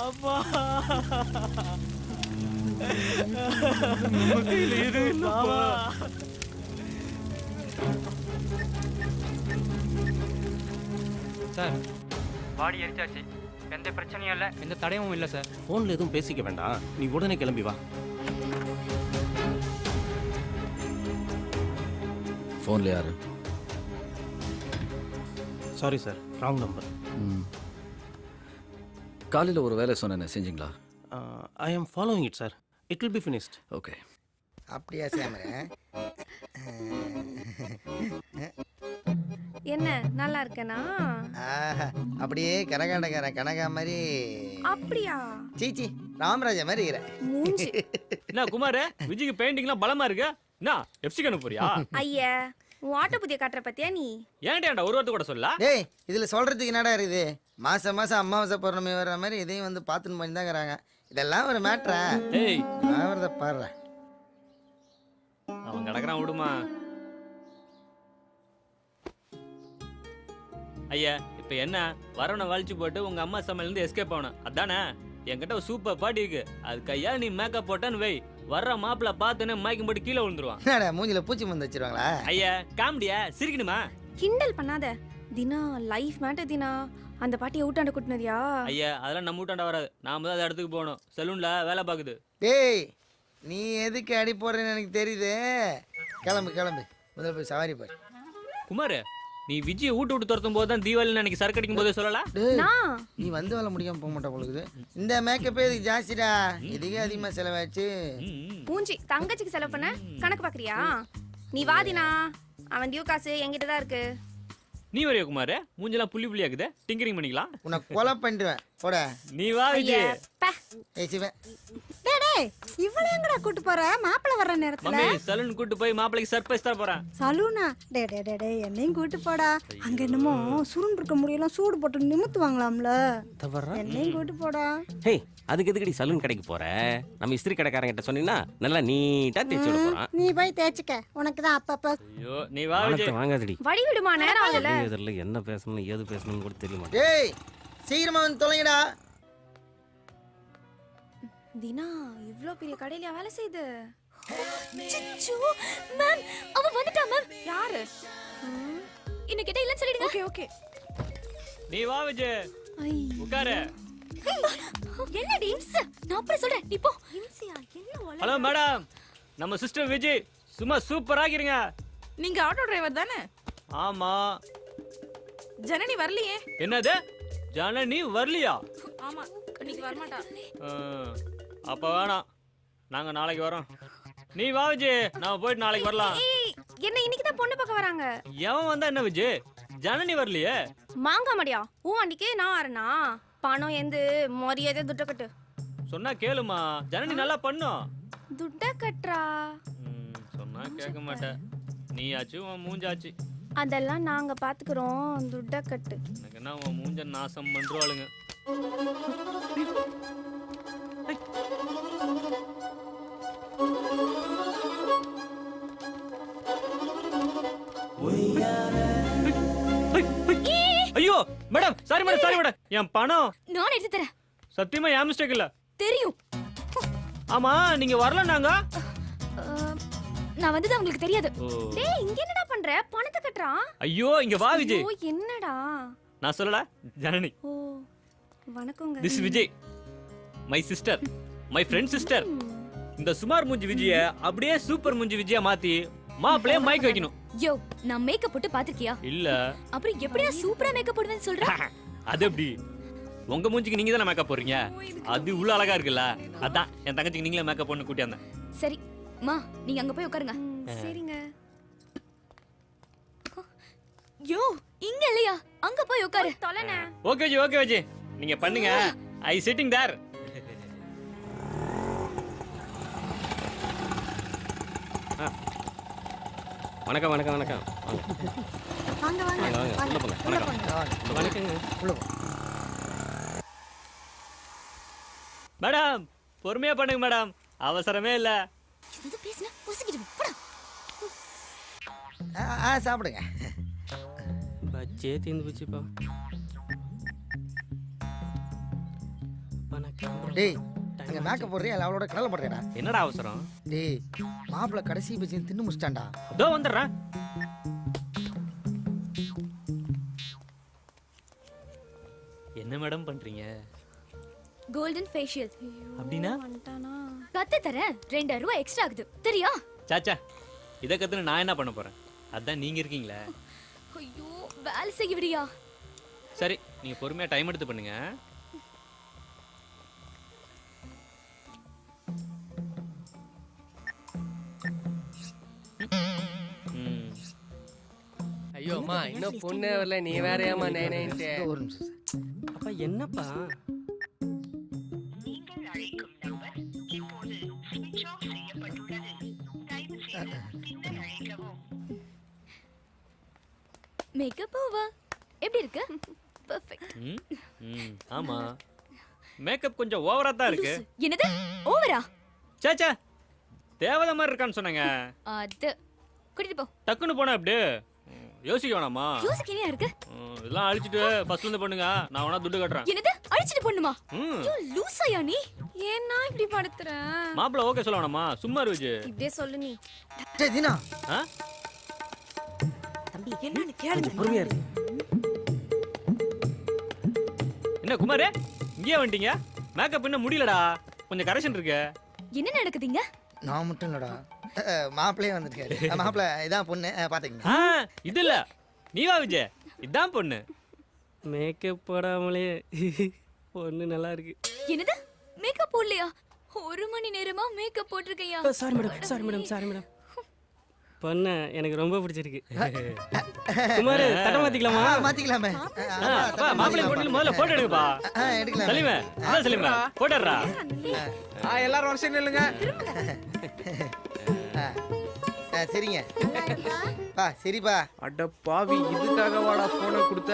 அம்மா நம்ம கையில எதுவும் இல்லப்பா. சார் பாடி எரிச்சாச்சு, எந்த பிரச்சனையும் இல்லை, எந்த தடயமும் இல்லை சார். ஃபோனில் எதுவும் பேசிக்க வேண்டாம், நீ உடனே கிளம்பி வா. ஃபோனில் யாரு? Sorry sir, wrong number. காலையில் ஒரு வேலை சொன்னேன், செஞ்சிங்களா? ஐ ஆம் following it sir, it will be finished. Okay. அப்படியா சேமரன்? என்ன நல்லா இருக்கேனா? அப்படியே கரகாண்டக்கார கனகா மாதிரி. அப்படியா? சீச்சி, ராமராஜா மாதிரி இருக்கிற. மூஞ்சி. என்ன குமார், விஜய்க்கு பெயிண்டிங்லாம் பலமா இருக்கு. என்ன எஃப்சி கண்ணு போறியா? ஐயா, வாட்ட புதிய காட்டுற பத்தியா நீ? ஏன்டா ஒரு வார்த்தை கூட சொல்ல? டேய், இதுல சொல்றதுக்கு என்னடா இருக்குது? மாசம் மாசம் அமாவாசை பௌர்ணமி வர்ற மாதிரி இதையும் வந்து பார்த்துன்னு பண்ணி தான் இருக்கிறாங்க. இதெல்லாம் ஒரு மேட்ரா? ஏய், ஆவறத பாடுற. அவன் கிடக்குறான், விடுமா. ஐயா, இப்ப என்ன வரவனை வலிச்சு போட்டு உங்க அம்மா சமையல இருந்து எஸ்கேப் ஆகணும் அதானே? என்கிட்ட ஒரு சூப்பர் பாட்டி இருக்கு, அது கையா நீ மேக்கப் போட்டான்னு வை, வர்ற மாப்பிள்ள பார்த்தனே மயக்கம் போட்டு கீழே விழுந்துருவான். என்னடா மூஞ்சில பூச்சி மருந்து வச்சிருவாங்களா? ஐயா, காமெடியா சிரிக்கணுமா? கிண்டல் பண்ணாத தினா, லைஃப் மேட்டர் தினா. அந்த பாட்டியை ஊட்டாண்ட கூட்டினதியா? ஐயா, அதெல்லாம் நம்ம வீட்டாண்ட வராது, நாம தான் அந்த இடத்துக்கு போகணும். சலூன்ல வேலை பாக்குது. டேய், நீ எதுக்கு அடி போடுறேன்னு எனக்கு தெரியுது. கிளம்பு கிளம்பு, முதல்ல போய் சவாரி பாரு. குமார், நீ விஜயை வீட்டு விட்டு துரத்தும் போது தான் தீபாவளி அன்னைக்கு சரக்கு அடிக்கும் போதே சொல்லலாம். நீ வந்து வேலை முடியாம போக மாட்டா பொழுது. இந்த மேக்கப்பே இதுக்கு ஜாஸ்திடா, இதுக்கே அதிகமா செலவாச்சு. மூஞ்சி, தங்கச்சிக்கு செலவு பண்ண கணக்கு பாக்குறியா? நீ வாதினா, அவன் டியூ காசு என்கிட்ட தான் இருக்கு. நீ வரையா குமார், மூஞ்செல்லாம் புள்ளி புள்ளியாக்குது, டிங்கரிங் பண்ணிக்கலாம். உன்னை கொலை பண்ணிடுவேன் போட. நீ வா விஜய். ஏய் சிவன், டேய் இவ்வளவு எங்கடா கூட்டி போற? மாப்பிள்ள வர்ற நேரத்துல மம்மி சலூன் கூட்டி போய் மாப்பிளைக்கு சர்ப்ரைஸ் தர போறேன். சலூனா? டே என்னையும் கூட்டி போடா. அங்க என்னமோ சுருண்டு இருக்க முடியலாம், சூடு போட்டு நிமித்துவாங்களாம்ல. என்னையும் கூட்டி போடா. ஹே, அதுக்கு எதுக்கடி சலூன் கடைக்கு போற? நம்ம இஸ்திரி கடைக்காரங்கிட்ட சொன்னீங்கன்னா நல்லா நீட்டா தேய்ச்சி விட போறான். நீ போய் தேய்ச்சிக்க, உனக்கு தான் அப்பப்ப. ஐயோ, நீ வா விஜய். வாங்காதடி. வழி விடுமா, நேரம் ஆகல. இதெல்லாம் என்ன பேசணும் ஏது பேசணும்னு கூட தெரிய மாட்டேங்குது. டேய் சீக்கிரமா வந்து தொலைங்கடா. தினா, இவ்ளோ பெரிய கடையில வேலை செய்து. மேம், அவ வந்துட்டா மேம். யாரு? இன்ன கிட்ட இல்லன்னு சொல்லிடுங்க. Okay okay. நீ வா விஜய், உட்காரு. என்ன டீம்ஸ்? நான் அப்புறம் சொல்றேன், நீ போ. ஹலோ மேடம், நம்ம சிஸ்டர் விஜய் சும்மா சூப்பரா இருக்கீங்க. நீங்க ஆட்டோ டிரைவர் தானே? ஆமா. ஜனனி வரலையே? என்னது, ஜனனி வரலையா? ஆமா, இன்னைக்கு வர மாட்டா. அப்ப வேணாம், நாங்க நாளைக்கு வரோம். நீ வா விஜய், நாம போயிட்டு நாளைக்கு வரலாம். என்ன இன்னைக்கு தான் பொண்ணு பார்க்க வராங்க? எவன் வந்தா என்ன விஜய், ஜனனி வரலையே. மாங்கா மடியா ஊ வண்டிக்கு நான் வரனா? பணம் எந்து மரியாதை துட்ட கட்டு. சொன்னா கேளுமா, ஜனனி நல்லா பண்ணும். துட்ட கட்டுறா. சொன்னா கேட்க மாட்டேன். நீ ஆச்சு, உன் மூஞ்சாச்சு. அதெல்லாம் நாங்க பாத்துக்கிறோம், துட்ட கட்டு. எனக்கு என்ன உன் மூஞ்ச நாசம் பண்றாளுங்க. ஐயோ madam, sorry madam, sorry madam, என் பணம் நான் எடுத்து தரேன். சத்தியமா என் மிஸ்டேக் இல்ல. தெரியும். ஆமா, நீங்க வரல. நாங்க நான் வந்தது உங்களுக்கு தெரியாது. டேய், இங்க என்னடா பண்ற? பணத்தை கட்டுறான். ஐயோ, இங்க வா விஜய். ஓ, என்னடா? நான் சொல்லல, ஜனனி. ஓ, வணக்கங்க. This Vijay, my sister, my friend sister. இந்த சுமார் மூஞ்சி விஜய அப்படியே சூப்பர் மூஞ்சி விஜயா மாத்தி மாப்பிளைய மயக்க வைக்கணும். யோ, நான் மேக்கப் போட்டு பாத்துக்கியா? இல்ல. அப்புறம் எப்படியா சூப்பரா மேக்கப் போடுவேன்னு சொல்ற? அது எப்படி? உங்க மூஞ்சிக்கு நீங்க தானே மேக்கப் போடுறீங்க, அது உள்ள அழகா இருக்குல்ல, அதான் என் தங்கச்சிக்கு நீங்களே மேக்கப் பண்ணி கூட்டியாந்தேன். சரி மா, நீங்க அங்க போய் உட்காருங்க. சரிங்க. யோ, இங்க இல்லையா? அங்க போய் உட்காரு. தொலைனே. ஓகே ஜி, ஓகே ஜி, நீங்க பண்ணுங்க. ஐ சிட்டிங் தேர். வணக்கம் வணக்கம் வணக்கம். வாங்க வாங்க உள்ள போங்க. வணக்கம் வணக்கங்க. உள்ள போ. மேடம், பொறுமையா பண்ணுங்க மேடம், அவசரமே இல்ல. இது பேசினா புசிக்கிட்டு போடா. சாப்பிடுங்க. பச்சே தீந்து போச்சுப்பா. டேய் அங்க மேக்கப் போடுறியா இல்லை அவளோட கடலை போடுறியாடா? என்னடா அவசரம்? டேய் மாப்பிள்ள கடைசி பச்சி தின்னு முடிச்சிட்டான்டா. அதோ வந்துடுறேன். என்ன மேடம் பண்றீங்க? Golden facial. அப்படின்னா கத்து தரேன். 2000 ரூபாய் எக்ஸ்ட்ரா ஆகுது தெரியா? சாச்சா இதை கத்துன்னு நான் என்ன பண்ண போறேன்? அதான் நீங்க இருக்கீங்களே. ஐயோ வேலை செய்ய விடியா? சரி நீங்க பொறுமையா டைம் எடுத்து பண்ணுங்க. ம். ஐயோ அம்மா இன்னும் பொண்ணே வரல, நீ வேற ஏமா நேனேன்ட்டு. ஒரு நிமிஷம் சார். அப்பா என்னப்பா? Makeup over. எப்படி இருக்கு? பெர்ஃபெக்ட். ம், ம், ஆமா மேக்கப் கொஞ்சம் ஓவரா தான் இருக்கு. என்னது ஓவரா? சாச்சா தேவதை மாதிரி இருக்கான்னு சொன்னாங்க. அது கூட்டிட்டு போ. டக்குன்னு போனா அப்படியே யோசிக்க வேணாமா? யோசிக்கலையா இருக்கு? இதெல்லாம் அழிச்சிட்டு ஃபர்ஸ்ட்ல இருந்து பண்ணுங்க. நான் வேணா துட்டு கட்டுறேன். என்னது அழிச்சிட்டு பண்ணுமா? ம். யூ லூசாயா நீ? ஏன்னா இப்படி படுத்துற? மாப்பிள்ள ஓகே சொல்ல வேணாமா? சும்மா இருந்துச்சு. இப்படியே சொல்லு நீ. டேய் தீனா ஆ? என்னன்னு கேளுங்க. பொறுமையா இரு. என்ன குமாரே இங்கேயே வந்துட்டீங்க? மேக்கப் இன்னும் முடியலடா, கொஞ்சம் கரெக்ஷன் இருக்கு. என்ன நடக்குதுங்க? நான் மட்டும் இல்லடா, மாப்பிள்ளையே வந்துருக்காரு. மாப்பிள்ள இதான் பொண்ணு, பாத்துக்கங்க. இது இல்ல, நீ வா விஜய், இதான் பொண்ணு. மேக்கப் போடாமலே பொண்ணு நல்லா இருக்கு. என்னது மேக்கப் போடலையா? 1 மணி நேரமா மேக்கப் போட்டிருக்கையா? Sorry madam, sorry madam, sorry madam. பொண்ணு எனக்கு ரொம்ப பிடிச்சிருக்கு. குமார் தட்ட மாத்திக்கலாமா? மாத்திக்கலாமே. மாப்பிள்ளை பொண்ணு முதல்ல போட்டோ எடுங்கப்பா. எடுக்கலாம். சலீமே அதான் சலீமே போட்டோடா. எல்லாரும் வருஷம் இல்லைங்க. சரிங்க பா, சரிப்பா. அட பாவி, இதுக்காக வாடா போனை கொடுத்த?